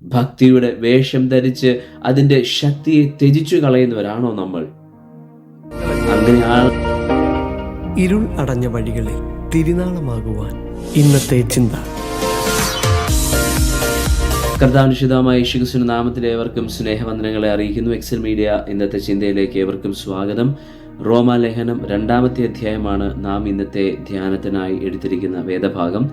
ഭക്തിയുടെ വേഷം ധരിച്ച് അതിൻ്റെ ശക്തിയെ ത്യജിച്ചു കളയുന്നവരാണോ നമ്മൾ? അങ്ങനെയാണ് ഇരുൾ അടഞ്ഞ വഴികളിൽ തിരുനാളമാകുവാൻ ഇന്നത്തെ ചിന്ത. കർത്താവിനുഷിതമായ യേശുക്രിസ്തുവിന്റെ നാമത്തിൽ ഏവർക്കും സ്നേഹവന്ദനങ്ങളെ അറിയിക്കുന്നു. എക്സൽ മീഡിയ ഇന്നത്തെ ചിന്തയിലേക്ക് ഏവർക്കും സ്വാഗതം. റോമാലേഖനം 2-ാമത്തെ അധ്യായമാണ് നാം ഇന്നത്തെ ധ്യാനത്തിനായി എടുത്തിരിക്കുന്ന വേദഭാഗം.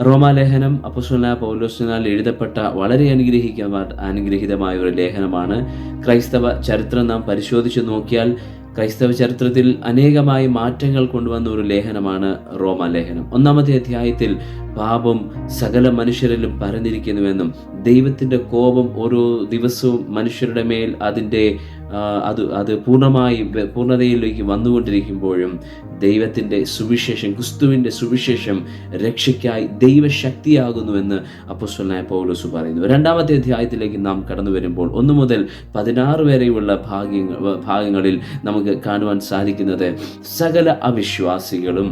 റോമാലേഖനം അപ്പോസ്തലനായ പൗലോസിനാൽ എഴുതപ്പെട്ട വളരെ അനുഗ്രഹീതമായ ഒരു ലേഖനമാണ്. ക്രൈസ്തവ ചരിത്രം നാം പരിശോധിച്ച് നോക്കിയാൽ ക്രൈസ്തവ ചരിത്രത്തിൽ അനേകമായ മാറ്റങ്ങൾ കൊണ്ടുവന്ന ഒരു ലേഖനമാണ് റോമാലേഖനം. 1-ാമത്തെ അധ്യായത്തിൽ പാപം സകല മനുഷ്യരിലും പരന്നിരിക്കുന്നുവെന്നും ദൈവത്തിൻ്റെ കോപം ഓരോ ദിവസവും മനുഷ്യരുടെ മേൽ അത് പൂർണ്ണതയിലേക്ക് വന്നുകൊണ്ടിരിക്കുമ്പോഴും ദൈവത്തിൻ്റെ സുവിശേഷം, ക്രിസ്തുവിൻ്റെ സുവിശേഷം രക്ഷയ്ക്കായി ദൈവശക്തിയാകുന്നുവെന്ന് അപ്പോസ്തലനായ പൗലോസ് പറയുന്നു. 2-ാമത്തെ അധ്യായത്തിലേക്ക് നാം കടന്നു വരുമ്പോൾ 1 മുതൽ 16 വരെയുള്ള ഭാഗങ്ങളിൽ നമുക്ക് കാണുവാൻ സാധിക്കുന്നത് സകല അവിശ്വാസികളും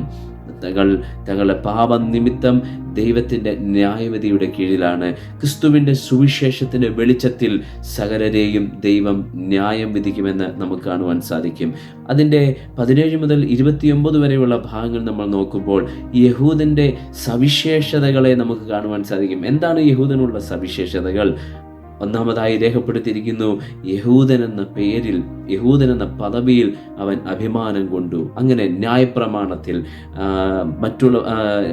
തങ്ങളുടെ പാപനിമിത്തം ദൈവത്തിൻ്റെ ന്യായവിധിയുടെ കീഴിലാണ്. ക്രിസ്തുവിൻ്റെ സുവിശേഷത്തിൻ്റെ വെളിച്ചത്തിൽ സകലരെയും ദൈവം ന്യായം വിധിക്കുമെന്ന് നമുക്ക് കാണുവാൻ സാധിക്കും. അതിൻ്റെ 17 മുതൽ 29 വരെയുള്ള ഭാഗങ്ങൾ നമ്മൾ നോക്കുമ്പോൾ യഹൂദൻ്റെ സവിശേഷതകളെ നമുക്ക് കാണുവാൻ സാധിക്കും. എന്താണ് യഹൂദനുള്ള സവിശേഷതകൾ? ഒന്നാമതായി രേഖപ്പെടുത്തിയിരിക്കുന്നു, യഹൂദൻ എന്ന പദവിയിൽ അവൻ അഭിമാനം കൊണ്ടു. അങ്ങനെ ന്യായപ്രമാണത്തിൽ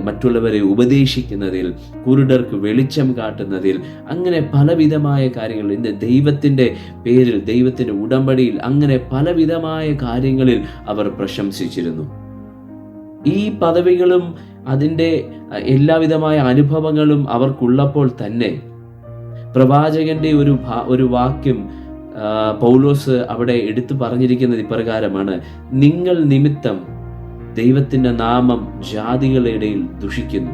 മറ്റുള്ളവരെ ഉപദേശിക്കുന്നതിൽ, കുരുടർക്ക് വെളിച്ചം കാട്ടുന്നതിൽ, അങ്ങനെ പലവിധമായ കാര്യങ്ങൾ ഇന്ന് ദൈവത്തിൻ്റെ പേരിൽ, ദൈവത്തിൻ്റെ ഉടമ്പടിയിൽ, അങ്ങനെ പലവിധമായ കാര്യങ്ങളിൽ അവർ പ്രശംസിച്ചിരുന്നു. ഈ പദവികളും അതിൻ്റെ എല്ലാവിധമായ അനുഭവങ്ങളും അവർക്കുള്ളപ്പോൾ തന്നെ പ്രവാചകന്റെ ഒരു വാക്യം പൗലോസ് അവിടെ എടുത്തു പറഞ്ഞിരിക്കുന്നത് ഇപ്രകാരമാണ്: നിങ്ങൾ നിമിത്തം ദൈവത്തിൻ്റെ നാമം ജാതികളുടെ ഇടയിൽ ദുഷിക്കുന്നു.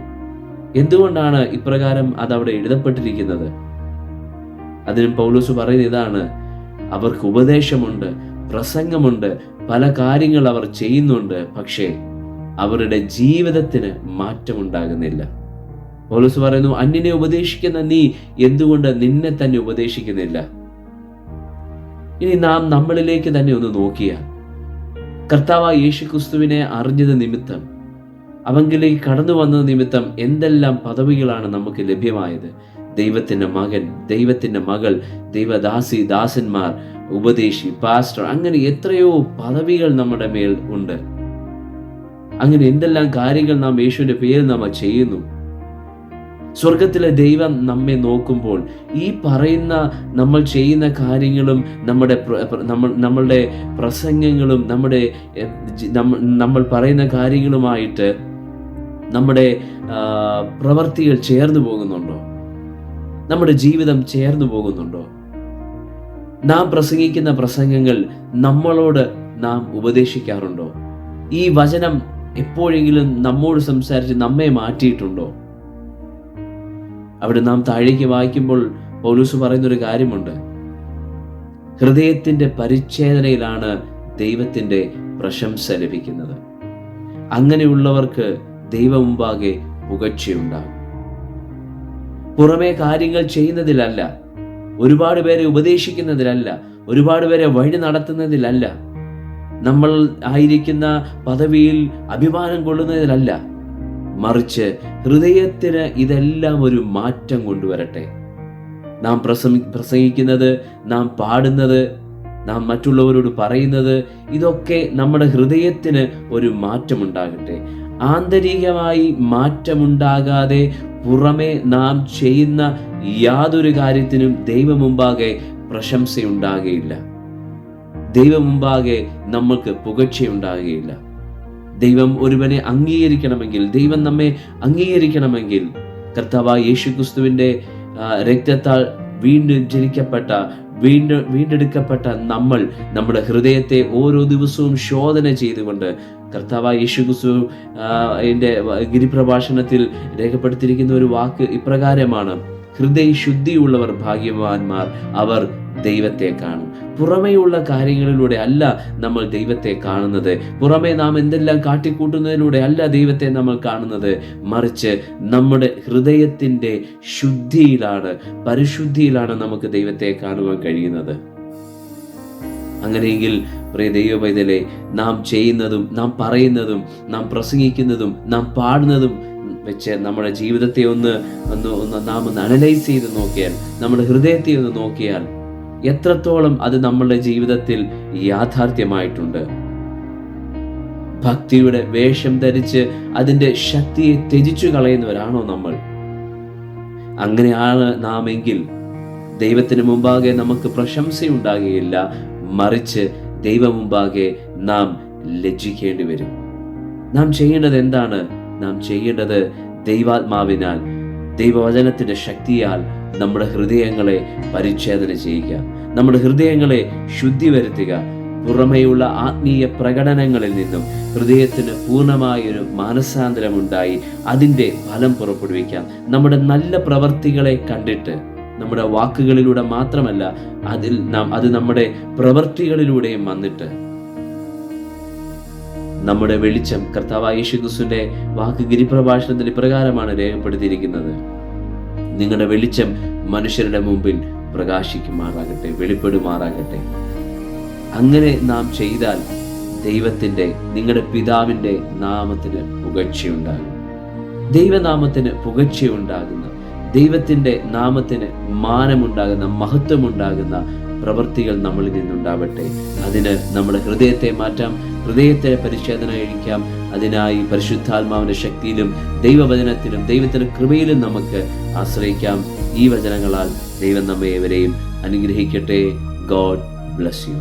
എന്തുകൊണ്ടാണ് ഇപ്രകാരം അതവിടെ എഴുതപ്പെട്ടിരിക്കുന്നത്? അതിനും പൗലോസ് പറയുന്നത് ഇതാണ്: അവർക്ക് ഉപദേശമുണ്ട്, പ്രസംഗമുണ്ട്, പല കാര്യങ്ങൾ അവർ ചെയ്യുന്നുണ്ട്, പക്ഷേ അവരുടെ ജീവിതത്തിന് മാറ്റമുണ്ടാകുന്നില്ല. പൗലോസ് പറയുന്നു, അന്യനെ ഉപദേശിക്കുന്ന നീ എന്തുകൊണ്ട് നിന്നെ തന്നെ ഉപദേശിക്കുന്നില്ല? ഇനി നാം നമ്മളിലേക്ക് തന്നെ ഒന്ന് നോക്കിയാൽ, കർത്താവായ യേശുക്രിസ്തുവിനെ അറിഞ്ഞത് നിമിത്തം, അവങ്കിലേക്ക് കടന്നു വന്നത് നിമിത്തം എന്തെല്ലാം പദവികളാണ് നമുക്ക് ലഭ്യമായത്? ദൈവത്തിൻ്റെ മകൻ, ദൈവത്തിൻ്റെ മകൾ, ദൈവദാസി, ദാസന്മാർ, ഉപദേശി, പാസ്റ്റർ, അങ്ങനെ എത്രയോ പദവികൾ നമ്മുടെ മേൽ ഉണ്ട്. അങ്ങനെ എന്തെല്ലാം കാര്യങ്ങൾ നാം യേശുവിൻ്റെ പേരിൽ നാം ചെയ്യുന്നു. സ്വർഗത്തിലെ ദൈവം നമ്മെ നോക്കുമ്പോൾ ഈ പറയുന്ന നമ്മൾ ചെയ്യുന്ന കാര്യങ്ങളും നമ്മളുടെ പ്രസംഗങ്ങളും നമ്മൾ പറയുന്ന കാര്യങ്ങളുമായിട്ട് നമ്മുടെ പ്രവർത്തികൾ ചേർന്ന് പോകുന്നുണ്ടോ? നമ്മുടെ ജീവിതം ചേർന്ന് പോകുന്നുണ്ടോ? നാം പ്രസംഗിക്കുന്ന പ്രസംഗങ്ങൾ നമ്മളോട് നാം ഉപദേശിക്കാറുണ്ടോ? ഈ വചനം എപ്പോഴെങ്കിലും നമ്മോട് സംസാരിച്ച് നമ്മെ മാറ്റിയിട്ടുണ്ടോ? അവിടെ നാം താഴേക്ക് വായിക്കുമ്പോൾ പൗലോസ് പറയുന്നൊരു കാര്യമുണ്ട്: ഹൃദയത്തിൻ്റെ പരിച്ഛേദനയിലാണ് ദൈവത്തിൻ്റെ പ്രശംസ ലഭിക്കുന്നത്. അങ്ങനെയുള്ളവർക്ക് ദൈവം മുമ്പാകെ പുകഴ്ചയുണ്ടാകും. പുറമേ കാര്യങ്ങൾ ചെയ്യുന്നതിലല്ല, ഒരുപാട് പേരെ ഉപദേശിക്കുന്നതിലല്ല, ഒരുപാട് പേരെ വഴി നടത്തുന്നതിലല്ല, നമ്മൾ ആയിരിക്കുന്ന പദവിയിൽ അഭിമാനം കൊള്ളുന്നതിലല്ല, മറിച്ച് ഹൃദയത്തിന് ഇതെല്ലാം ഒരു മാറ്റം കൊണ്ടുവരട്ടെ. നാം പ്രസംഗിക്കുന്നത്, നാം പാടുന്നത്, നാം മറ്റുള്ളവരോട് പറയുന്നത്, ഇതൊക്കെ നമ്മുടെ ഹൃദയത്തിന് ഒരു മാറ്റമുണ്ടാകട്ടെ. ആന്തരികമായി മാറ്റമുണ്ടാകാതെ പുറമെ നാം ചെയ്യുന്ന യാതൊരു കാര്യത്തിനും ദൈവം മുമ്പാകെ പ്രശംസയുണ്ടാകുകയില്ല. ദൈവം മുമ്പാകെ നമുക്ക് പുകഴ്ചയുണ്ടാകുകയില്ല. ദൈവം ഒരുവനെ അംഗീകരിക്കണമെങ്കിൽ, ദൈവം നമ്മെ അംഗീകരിക്കണമെങ്കിൽ, കർത്താവായ യേശുക്രിസ്തുവിൻ്റെ രക്തത്താൽ വീണ്ടെടുക്കപ്പെട്ട നമ്മൾ നമ്മുടെ ഹൃദയത്തെ ഓരോ ദിവസവും ശോധന ചെയ്തുകൊണ്ട്, കർത്താവായ യേശുക്രിസ്തു ഗിരിപ്രഭാഷണത്തിൽ രേഖപ്പെടുത്തിയിരിക്കുന്ന ഒരു വാക്ക് ഇപ്രകാരമാണ്: ഹൃദയ ശുദ്ധിയുള്ളവർ ഭാഗ്യവാന്മാർ, അവർ ദൈവത്തെ കാണും. പുറമേയുള്ള കാര്യങ്ങളിലൂടെ അല്ല നമ്മൾ ദൈവത്തെ കാണുന്നത്. പുറമേ നാം എന്തെല്ലാം കാട്ടിക്കൂട്ടുന്നതിലൂടെ അല്ല ദൈവത്തെ നമ്മൾ കാണുന്നത്. മറിച്ച് നമ്മുടെ ഹൃദയത്തിൻ്റെ ശുദ്ധിയിലാണ്, പരിശുദ്ധിയിലാണ് നമുക്ക് ദൈവത്തെ കാണുവാൻ കഴിയുന്നത്. അങ്ങനെയെങ്കിൽ പ്രിയ ദൈവ പൈതലേ, നാം ചെയ്യുന്നതും നാം പറയുന്നതും നാം പ്രസംഗിക്കുന്നതും നാം പാടുന്നതും വെച്ച് നമ്മുടെ ജീവിതത്തെ ഒന്ന് അനലൈസ് ചെയ്ത് നോക്കിയാൽ, നമ്മുടെ ഹൃദയത്തെ ഒന്ന് നോക്കിയാൽ എത്രത്തോളം അത് നമ്മളുടെ ജീവിതത്തിൽ യാഥാർത്ഥ്യമായിട്ടുണ്ട്. ഭക്തിയുടെ വേഷം ധരിച്ച് അതിൻ്റെ ശക്തിയെ ത്യജിച്ചു കളയുന്നവരാണോ നമ്മൾ? അങ്ങനെയാണ് നാം എങ്കിൽ ദൈവത്തിന് മുമ്പാകെ നമുക്ക് പ്രശംസയുണ്ടാകുകയില്ല, മറിച്ച് ദൈവ മുമ്പാകെ നാം ലജ്ജിക്കേണ്ടി വരും. നാം ചെയ്യേണ്ടത് എന്താണ്? നാം ചെയ്യേണ്ടത് ദൈവാത്മാവിനാൽ, ദൈവവചനത്തിന്റെ ശക്തിയാൽ നമ്മുടെ ഹൃദയങ്ങളെ പരിച്ഛേദന ചെയ്യുക, നമ്മുടെ ഹൃദയങ്ങളെ ശുദ്ധി വരുത്തുക. പുറമേയുള്ള ആത്മീയ പ്രകടനങ്ങളിൽ നിന്നും ഹൃദയത്തിന് പൂർണ്ണമായൊരു മാനസാന്തരമുണ്ടായി അതിൻ്റെ ഫലം പുറപ്പെടുവിക്കാം. നമ്മുടെ നല്ല പ്രവർത്തികളെ കണ്ടിട്ട്, നമ്മുടെ വാക്കുകളിലൂടെ മാത്രമല്ല, അത് നമ്മുടെ പ്രവൃത്തികളിലൂടെയും വന്നിട്ട് നമ്മുടെ വെളിച്ചം, കർത്താവായ യേശുക്രിസ്തുവിന്റെ വാക്ക് ഗിരിപ്രഭാഷണത്തിൽ ഇപ്രകാരമാണ് രേഖപ്പെടുത്തിയിരിക്കുന്നത്: നിങ്ങളുടെ വെളിച്ചം മനുഷ്യരുടെ മുമ്പിൽ പ്രകാശിക്കുമാറാകട്ടെ, വെളിപ്പെടുമാറാകട്ടെ. അങ്ങനെ നാം ചെയ്താൽ ദൈവത്തിന്റെ, നിങ്ങളുടെ പിതാവിന്റെ നാമത്തിന് പുകഴ്ചയുണ്ടാകും. ദൈവനാമത്തിന് പുകഴ്ചയുണ്ടാകുന്ന, ദൈവത്തിന്റെ നാമത്തിന് മാനമുണ്ടാകുന്ന, മഹത്വമുണ്ടാകുന്ന പ്രവൃത്തികൾ നമ്മളിൽ നിന്നുണ്ടാവട്ടെ. അതിന് നമ്മുടെ ഹൃദയത്തെ മാറ്റാം, ഹൃദയത്തെ പരിച്ഛേദന കഴിക്കാം. അതിനായി പരിശുദ്ധാത്മാവിന്റെ ശക്തിയിലും ദൈവവചനത്തിലും ദൈവത്തിന്റെ കൃപയിലും നമുക്ക് ആശ്രയിക്കാം. ഈ വചനങ്ങളാൽ ദൈവം നമ്മെ ഏവരെയും അനുഗ്രഹിക്കട്ടെ. God bless you.